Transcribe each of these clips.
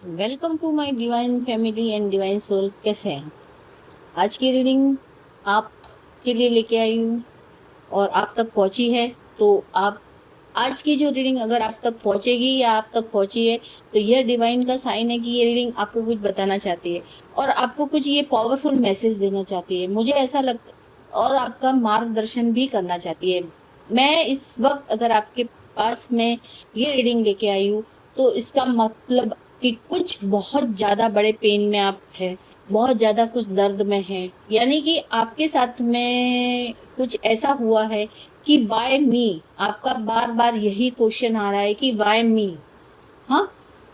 Welcome to my divine family and divine soul. कैसे हैं? आज की रीडिंग आपके लिए लेके आई हूँ और आप तक पहुंची है। तो आप आज की जो रीडिंग अगर आप तक पहुंचेगी या आप तक पहुंची है तो यह डिवाइन का साइन है कि ये रीडिंग आपको कुछ बताना चाहती है और आपको कुछ ये पावरफुल मैसेज देना चाहती है, मुझे ऐसा लगता, और आपका मार्गदर्शन भी करना चाहती है। मैं इस वक्त अगर आपके पास में ये रीडिंग लेके आई हूँ तो इसका मतलब कि कुछ बहुत ज्यादा बड़े पेन में आप है, बहुत ज्यादा कुछ दर्द में है, यानी कि आपके साथ में कुछ ऐसा हुआ है कि वाई मी। आपका बार बार यही क्वेश्चन आ रहा है कि वाई मी। हाँ,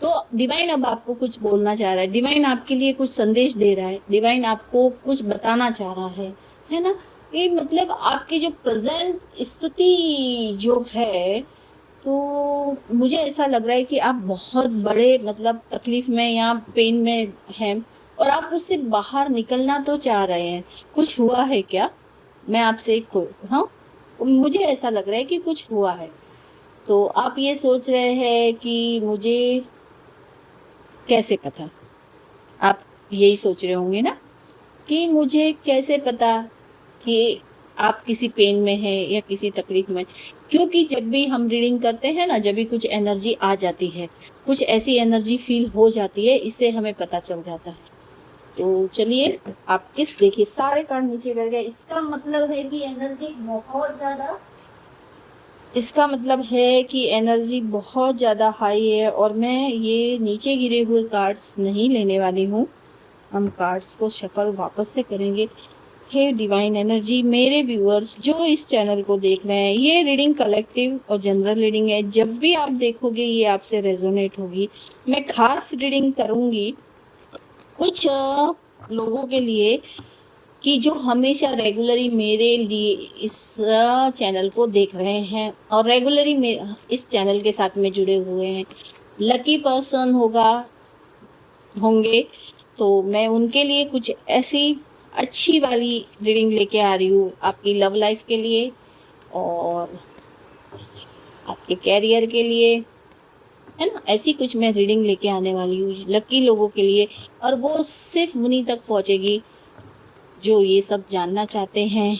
तो डिवाइन अब आपको कुछ बोलना चाह रहा है, डिवाइन आपके लिए कुछ संदेश दे रहा है, डिवाइन आपको कुछ बताना चाह रहा है ना। ये मतलब आपकी जो प्रेजेंट स्थिति जो है, तो मुझे ऐसा लग रहा है कि आप बहुत बड़े मतलब तकलीफ में या पेन में हैं और आप उससे बाहर निकलना तो चाह रहे हैं। कुछ हुआ है क्या? मैं आपसे एक हाँ, मुझे ऐसा लग रहा है कि कुछ हुआ है। तो आप ये सोच रहे हैं कि मुझे कैसे पता, आप यही सोच रहे होंगे ना कि मुझे कैसे पता कि आप किसी पेन में है या किसी तकलीफ में। क्योंकि जब भी हम रीडिंग करते हैं ना, जब भी कुछ एनर्जी आ जाती है, कुछ ऐसी एनर्जी फील हो जाती है, इससे हमें पता चल जाता है। तो चलिए, आप किस देखिए सारे कार्ड नीचे गिर गए, इसका मतलब है कि एनर्जी बहुत ज्यादा, इसका मतलब है कि एनर्जी बहुत ज्यादा हाई है और मैं ये नीचे गिरे हुए कार्ड्स नहीं लेने वाली हूँ। हम कार्ड्स को शफल वापस से करेंगे। हे डिवाइन एनर्जी, मेरे व्यूअर्स जो इस चैनल को देख रहे हैं, ये रीडिंग कलेक्टिव और जनरल रीडिंग है। जब भी आप देखोगे ये आपसे रेजोनेट होगी। मैं खास रीडिंग करूंगी कुछ लोगों के लिए कि जो हमेशा रेगुलरली मेरे लिए इस चैनल को देख रहे हैं और रेगुलरली इस चैनल के साथ में जुड़े हुए हैं। लकी पर्सन होंगे तो मैं उनके लिए कुछ ऐसी अच्छी वाली रीडिंग लेके आ रही हूँ, आपकी लव लाइफ के लिए और आपके कैरियर के लिए, है ना। ऐसी कुछ मैं रीडिंग लेके आने वाली हूँ लकी लोगों के लिए, और वो सिर्फ उन्हीं तक पहुंचेगी जो ये सब जानना चाहते हैं।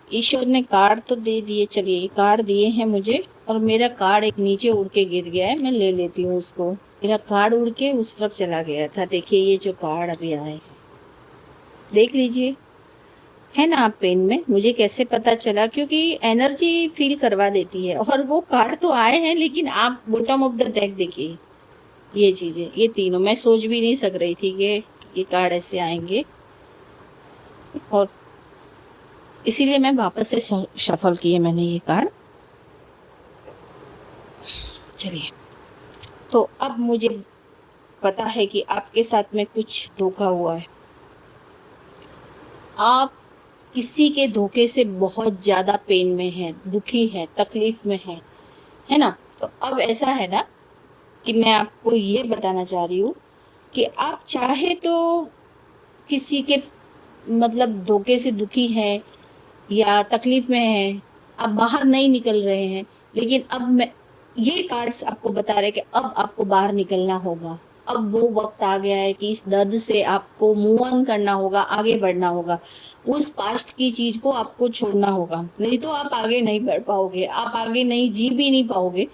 ईश्वर ने कार्ड तो दे दिए, चलिए कार्ड दिए हैं मुझे, और मेरा कार्ड एक नीचे उड़ के गिर गया है, मैं ले लेती हूँ उसको। मेरा कार्ड उड़ के उस तरफ चला गया था। देखिए ये जो कार्ड अभी आए, देख लीजिए, है ना। आप पेन में, मुझे कैसे पता चला? क्योंकि एनर्जी फील करवा देती है। और वो कार्ड तो आए हैं, लेकिन आप बॉटम ऑफ द डेक देखिए, ये चीजें, ये तीनों मैं सोच भी नहीं सक रही थी कि ये कार्ड ऐसे आएंगे, और इसीलिए मैं वापस से शफल किए मैंने ये कार्ड। चलिए, तो अब मुझे पता है कि आपके साथ में कुछ धोखा हुआ है। आप किसी के धोखे से बहुत ज्यादा पेन में है, दुखी है, तकलीफ में है ना। तो अब ऐसा है ना कि मैं आपको ये बताना चाह रही हूँ कि आप चाहे तो किसी के मतलब धोखे से दुखी है या तकलीफ में है, आप बाहर नहीं निकल रहे हैं, लेकिन अब मैं ये कार्ड्स आपको बता रहे कि अब आपको बाहर निकलना होगा। अब वो वक्त आ गया है कि इस दर्द से आपको मूव ऑन करना होगा, आगे बढ़ना होगा। उस पास्ट की चीज को आपको छोड़ना होगा, नहीं तो आप आगे नहीं बढ़ पाओगे, आप आगे नहीं जी भी नहीं पाओगे।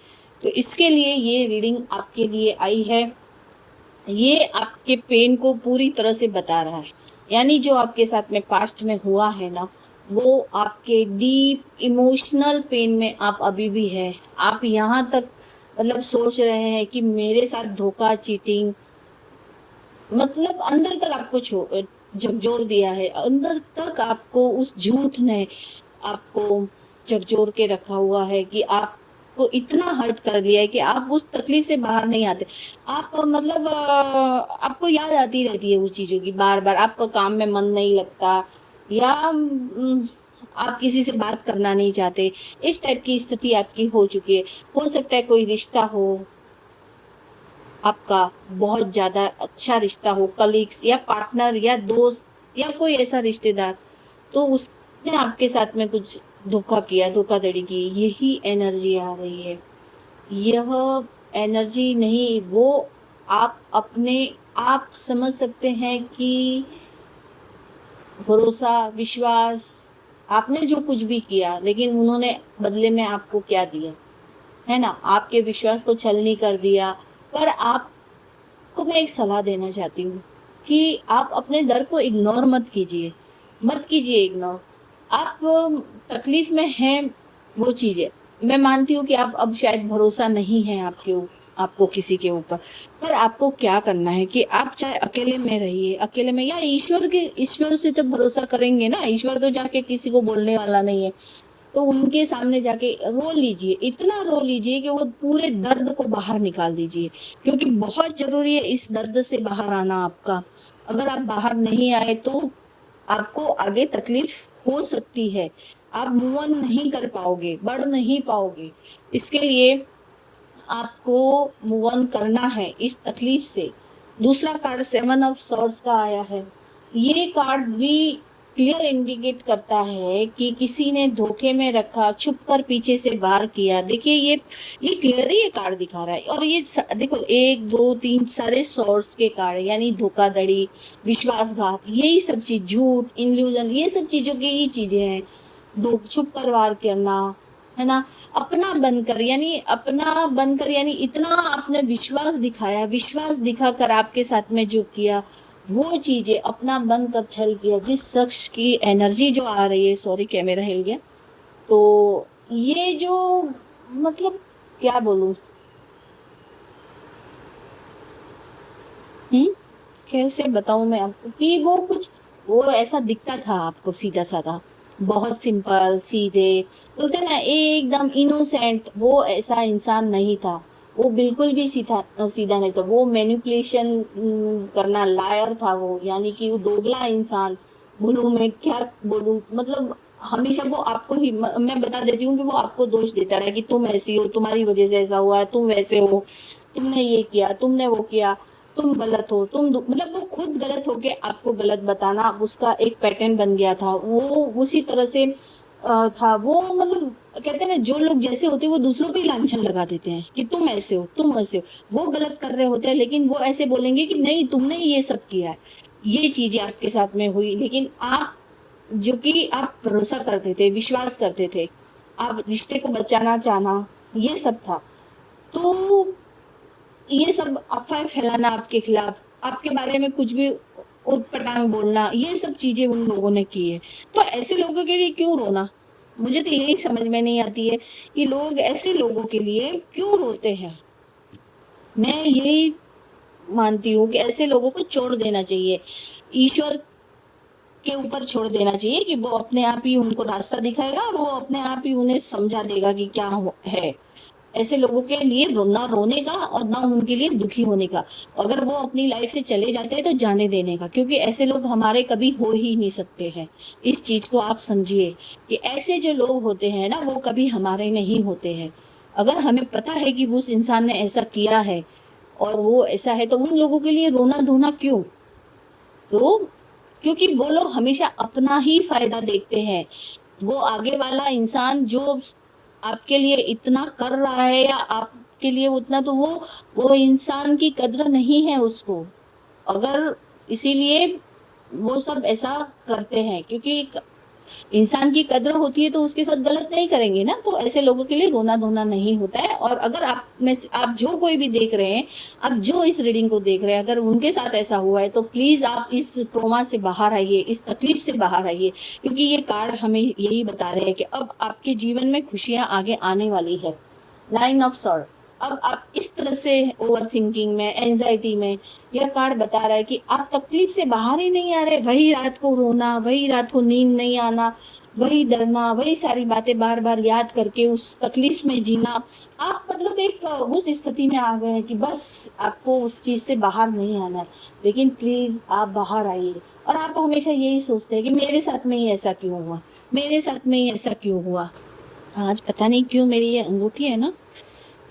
तो इसके लिए ये रीडिंग आपके लिए आई है। ये आपके पेन को पूरी तरह से बता रहा है, यानी जो आपके साथ में पास्ट में हुआ है ना, वो आपके डीप इमोशनल पेन में आप अभी भी है। आप यहाँ तक मतलब सोच रहे हैं कि मेरे साथ धोखा, चीटिंग, मतलब अंदर तक आपको झकझोर दिया है, अंदर तक आपको उस झूठ ने आपको झकझोर के रखा हुआ है कि आपको इतना हर्ट कर लिया है कि आप उस तकलीफ से बाहर नहीं आते। आप मतलब आपको याद आती रहती है उस चीजों की बार बार, आपका काम में मन नहीं लगता, या आप किसी से बात करना नहीं चाहते। इस टाइप की स्थिति आपकी हो चुकी है। हो सकता है कोई रिश्ता हो आपका, बहुत ज्यादा अच्छा रिश्ता हो, कलीग्स या पार्टनर या दोस्त या कोई ऐसा रिश्तेदार, तो उसने आपके साथ में कुछ धोखा किया, धोखाधड़ी की, यही एनर्जी आ रही है। यह एनर्जी नहीं, वो आप समझ सकते हैं कि भरोसा, विश्वास, आपने जो कुछ भी किया, लेकिन उन्होंने बदले में आपको क्या दिया, है ना? आपके विश्वास को छलनी कर दिया। पर आपको मैं एक सलाह देना चाहती हूँ कि आप अपने डर को इग्नोर मत कीजिए इग्नोर। आप तकलीफ में हैं, वो चीज़ है। मैं मानती हूँ कि आप अब शायद भरोसा नहीं है आपको किसी के ऊपर। पर आपको क्या करना है कि आप चाहे अकेले में रहिए, अकेले में, या ईश्वर से तो भरोसा करेंगे ना, ईश्वर तो जाके किसी को बोलने वाला नहीं है। तो उनके सामने जाके रो लीजिए, इतना रो लीजिए कि वो पूरे दर्द को बाहर निकाल दीजिए, क्योंकि बहुत ज़रूरी है इस दर्द से बाहर आना आपका। अगर आप बाहर नहीं आए तो आपको आगे तकलीफ हो सकती है। आप मूव ऑन नहीं कर पाओगे, बढ़ नहीं पाओगे। इसके लिए आपको मूव ऑन करना है इस तकलीफ से। दूसरा कार्ड 7 ऑफ सॉर्ड्स का आया है। ये कार्ड भी क्लियर इंडिकेट करता है कि किसी ने धोखे में रखा, छुपकर पीछे से वार किया। देखिए ये क्लियर ये कार्ड दिखा रहा है। और ये देखो 1 2 3 सारे सॉर्ड्स के कार्ड है, यानी धोखाधड़ी, विश्वासघात, यही सब चीज, झूठ, इल्यूजन, ये सब चीजों की ही चीजें हैं। छुप कर वार करना, है ना? अपना बनकर, यानी इतना आपने विश्वास दिखाया, विश्वास दिखाकर आपके साथ में जो किया, वो चीजें अपना बनकर छल किया। जिस शख्स की एनर्जी जो आ रही है, सॉरी कैमरा हिल गया, तो ये जो, मतलब क्या बोलूं, कैसे बताऊं मैं आपको कि वो ऐसा दिखता था आपको, सीधा साधा, बहुत सिंपल, सीधे, बोलते हैं ना एकदम इनोसेंट, वो ऐसा इंसान नहीं था। वो बिल्कुल भी सीधा सीधा नहीं था। वो मैनिपुलेशन करना लायर था वो, यानी कि वो दोगला इंसान। बोलूं मैं क्या बोलूं, मतलब हमेशा वो आपको ही, मैं बता देती हूँ कि वो आपको दोष देता रहा कि तुम ऐसी हो, तुम्हारी वजह से ऐसा हुआ है, तुम वैसे हो, तुमने ये किया, तुमने वो किया, तुम गलत हो, मतलब वो खुद गलत होके आपको गलत बताना उसका एक पैटर्न बन गया था। वो उसी तरह से था वो, मतलब कहते हैं ना, जो लोग जैसे होते हैं वो दूसरों पे ही लांछन लगा देते हैं कि तुम ऐसे हो, तुम वैसे हो। वो गलत कर रहे होते हैं, लेकिन वो ऐसे बोलेंगे कि नहीं, तुमने ये सब किया है, ये चीजें आपके साथ में हुई। लेकिन आप, जो कि आप भरोसा करते थे, विश्वास करते थे, आप रिश्ते को बचाना चाहना, ये सब था। तो ये सब अफवाह फैलाना आपके खिलाफ, आपके बारे में कुछ भी उटपटांग बोलना, ये सब चीजें उन लोगों ने की है। तो ऐसे लोगों के लिए क्यों रोना? मुझे तो यही समझ में नहीं आती है कि लोग ऐसे लोगों के लिए क्यों रोते हैं। मैं यही मानती हूँ कि ऐसे लोगों को छोड़ देना चाहिए, ईश्वर के ऊपर छोड़ देना चाहिए कि वो अपने आप ही उनको रास्ता दिखाएगा और वो अपने आप ही उन्हें समझा देगा कि क्या है। ऐसे लोगों के लिए ना रोने का और ना उनके लिए दुखी होने का। अगर वो अपनी लाइफ से चले जाते हैं तो जाने देने का, क्योंकि ऐसे लोग हमारे कभी हो ही नहीं सकते हैं। इस चीज को आप समझिए कि ऐसे जो लोग होते हैं ना, वो कभी हमारे नहीं होते हैं। अगर हमें पता है कि उस इंसान ने ऐसा किया है और वो ऐसा है, तो उन लोगों के लिए रोना धोना क्यों? तो क्योंकि वो लोग हमेशा अपना ही फायदा देखते हैं। वो आगे वाला इंसान जो आपके लिए इतना कर रहा है या आपके लिए उतना, तो वो इंसान की कद्र नहीं है उसको। अगर इसीलिए वो सब ऐसा करते हैं, क्योंकि इंसान की कद्र होती है तो उसके साथ गलत नहीं करेंगे ना। तो ऐसे लोगों के लिए रोना धोना नहीं होता है। और अगर आप जो कोई भी देख रहे हैं, आप जो इस रीडिंग को देख रहे हैं, अगर उनके साथ ऐसा हुआ है तो प्लीज आप इस ट्रोमा से बाहर आइए, इस तकलीफ से बाहर आइए, क्योंकि ये कार्ड हमें यही बता रहे हैं कि अब आपके जीवन में खुशियां आगे आने वाली है। 9 ऑफ सॉर्ड। अब आप इस तरह से ओवर थिंकिंग में, एंजाइटी में, यह कार्ड बता रहा है कि आप तकलीफ से बाहर ही नहीं आ रहे। वही रात को रोना, वही रात को नींद नहीं आना, वही डरना, वही सारी बातें बार बार याद करके उस तकलीफ में जीना। आप मतलब एक उस स्थिति में आ गए हैं कि बस आपको उस चीज से बाहर नहीं आना है। लेकिन प्लीज आप बाहर आइए। और आप हमेशा यही सोचते हैं कि मेरे साथ में ही ऐसा क्यों हुआ, मेरे साथ में ही ऐसा क्यों हुआ। आज पता नहीं क्यों मेरी ये अंगूठी है ना,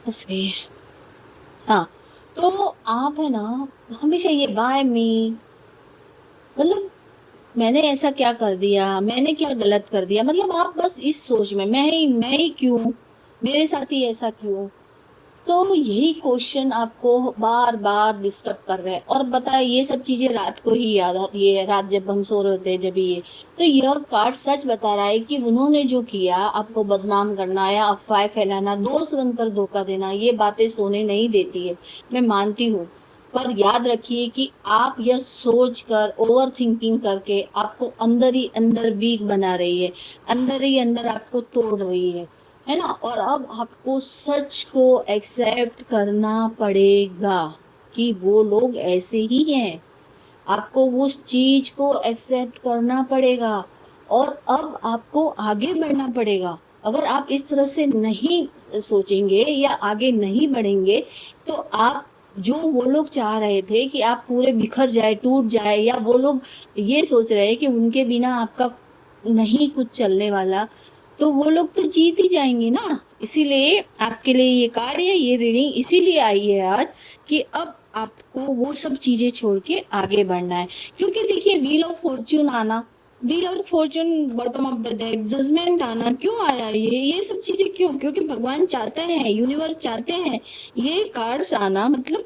फंस गई है। हाँ, तो आप है ना, हमेशा ये वाई मी, मतलब मैंने ऐसा क्या कर दिया, मैंने क्या गलत कर दिया, मतलब आप बस इस सोच में, मैं ही क्यों, मेरे साथ ही ऐसा क्यों। तो यही क्वेश्चन आपको बार बार डिस्टर्ब कर रहा है। और बताए ये सब चीजें रात को ही याद आती है, रात जब हम सो रहे होते हैं जब ये। तो यह कार्ड सच बता रहा है कि उन्होंने जो किया, आपको बदनाम करना या अफवाह फैलाना, दोस्त बनकर धोखा देना, ये बातें सोने नहीं देती है, मैं मानती हूँ। पर याद रखिए कि आप यह सोच कर, ओवर थिंकिंग करके आपको अंदर ही अंदर वीक बना रही है, अंदर ही अंदर आपको तोड़ रही है ना। और अब आपको सच को एक्सेप्ट करना पड़ेगा कि वो लोग ऐसे ही हैं। आपको उस चीज को एक्सेप्ट करना पड़ेगा और अब आपको आगे बढ़ना पड़ेगा। अगर आप इस तरह से नहीं सोचेंगे या आगे नहीं बढ़ेंगे तो आप, जो वो लोग चाह रहे थे कि आप पूरे बिखर जाए, टूट जाए, या वो लोग ये सोच रहे हैं कि उनके बिना आपका नहीं कुछ चलने वाला, तो वो लोग तो जीत ही जाएंगे ना। इसीलिए आपके लिए ये कार्ड या ये रीडिंग इसीलिए आई है आज कि अब आपको वो सब चीजें छोड़ के आगे बढ़ना है। क्योंकि देखिए, व्हील ऑफ फॉर्च्यून आना, wheel of fortune bottom of the deck, judgement आना, क्यों आया ये सब चीजें क्यों? क्योंकि भगवान चाहते हैं, यूनिवर्स चाहते हैं ये कार्ड्स आना। मतलब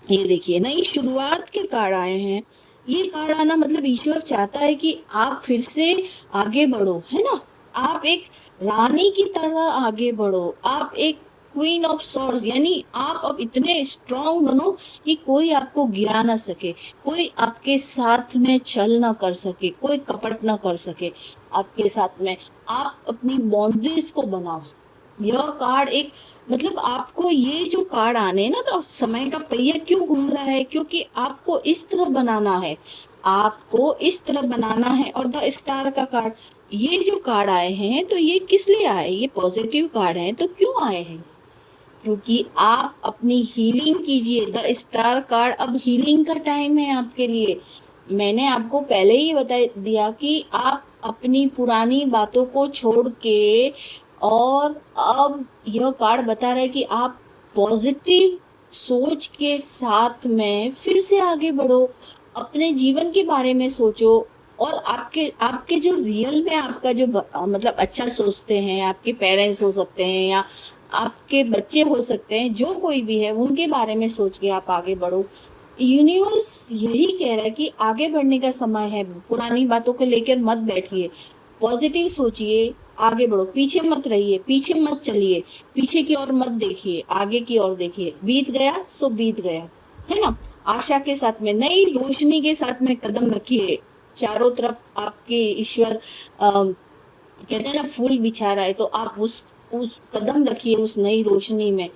ये देखिए, नई शुरुआत के कार्ड आए हैं। ये कार्ड आना मतलब ईश्वर चाहता है कि आप फिर से आगे बढ़ो, है ना। आप एक रानी की तरह आगे बढ़ो, आप एक क्वीन ऑफ सॉर्ड्स, यानी आप अब इतने स्ट्रांग बनो कि कोई आपको गिरा ना सके, कोई आपके साथ में छल ना कर सके, कोई कपट ना कर सके आपके साथ में। आप अपनी बाउंड्रीज को बनाओ। यह कार्ड एक, मतलब आपको ये जो कार्ड आने ना, तो समय का पहिया क्यों घूम रहा है? क्योंकि आपको इस तरह बनाना है, आपको इस तरह बनाना है। और द स्टार का कार्ड, ये जो कार्ड आए हैं तो ये किस लिए आए? ये पॉजिटिव कार्ड है, तो क्यों आए हैं? क्योंकि आप अपनी हीलिंग कीजिए। द स्टार कार्ड, अब हीलिंग का टाइम है आपके लिए। मैंने आपको पहले ही बता दिया कि आप अपनी पुरानी बातों को छोड़ के, और अब यह कार्ड बता रहा है कि आप पॉजिटिव सोच के साथ में फिर से आगे बढ़ो, अपने जीवन के बारे में सोचो। और आपके आपके जो रियल में आपका जो मतलब अच्छा सोचते हैं, आपके पेरेंट्स हो सकते हैं या आपके बच्चे हो सकते हैं, जो कोई भी है उनके बारे में सोच के आप आगे बढ़ो। यूनिवर्स यही कह रहा है कि आगे बढ़ने का समय है। पुरानी बातों को लेकर मत बैठिए, पॉजिटिव सोचिए, आगे बढ़ो, पीछे मत रहिए, पीछे मत चलिए, पीछे की ओर मत देखिए, आगे की ओर देखिए। बीत गया सो बीत गया, है ना। आशा के साथ में, नई रोशनी के साथ में कदम रखिए। चारों तरफ आपके ईश्वर कहते हैं ना, फूल बिछा रहा है, तो आप उस कदम रखिए उस नई रोशनी में।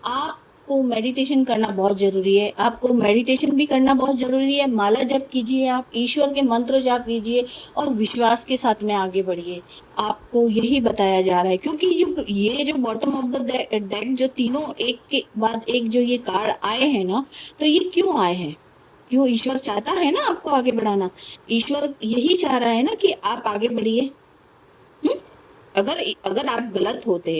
आपको मेडिटेशन करना बहुत जरूरी है, आपको मेडिटेशन भी करना बहुत जरूरी है। माला जप कीजिए, आप ईश्वर के मंत्र जाप कीजिए और विश्वास के साथ में आगे बढ़िए। आपको यही बताया जा रहा है, क्योंकि जो ये जो बॉटम ऑफ द डेक, जो तीनों एक के बाद एक जो ये कार्ड आए हैं ना, तो ये क्यों आए हैं? क्यों? ईश्वर चाहता है ना आपको आगे बढ़ाना। ईश्वर यही चाह रहा है ना कि आप आगे बढ़िए। हम्म? अगर अगर आप गलत होते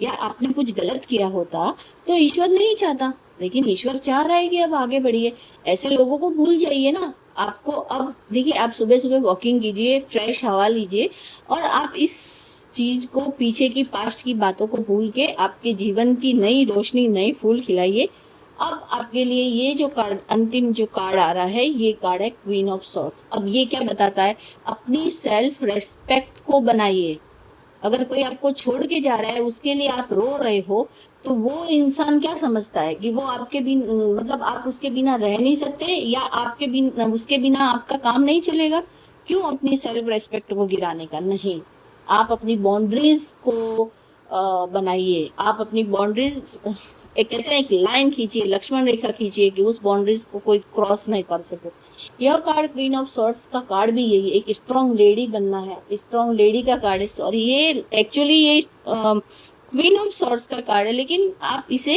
या आपने कुछ गलत किया होता तो ईश्वर नहीं चाहता, लेकिन ईश्वर चाह रहा है कि अब आगे बढ़िए। ऐसे लोगों को भूल जाइए ना। आपको अब देखिए, आप सुबह सुबह वॉकिंग कीजिए, फ्रेश हवा लीजिए, और आप इस चीज को, पीछे की पास्ट की बातों को भूल के आपके जीवन की नई रोशनी, नई फूल खिलाइए। अब आपके लिए ये जो कार्ड, अंतिम जो कार्ड आ रहा है, ये कार्ड है क्वीन ऑफ सॉर्ड्स। अब ये क्या बताता है? अपनी सेल्फ रेस्पेक्ट को बनाइए। अगर कोई आपको छोड़ के जा रहा है, उसके लिए आप रो रहे हो, तो वो इंसान क्या समझता है कि वो आपके बिना, मतलब आप उसके बिना रह नहीं सकते, या आपके बिना, उसके बिना आपका काम नहीं चलेगा? क्यों अपनी सेल्फ रेस्पेक्ट को गिराने का? नहीं, आप अपनी बाउंड्रीज को बनाइए। आप अपनी बाउंड्रीज, एक कहते हैं एक लाइन खींचिए, लक्ष्मण रेखा खींचिए कि उस बाउंड्रीज को कोई क्रॉस नहीं कर सके। यह कार्ड क्वीन ऑफ सॉर्ड्स का कार्ड भी यही, एक स्ट्रॉन्ग लेडी बनना है। स्ट्रॉन्ग लेडी का कार्ड है, सॉरी, ये एक्चुअली ये क्वीन ऑफ सॉर्ड्स का कार्ड है, लेकिन आप इसे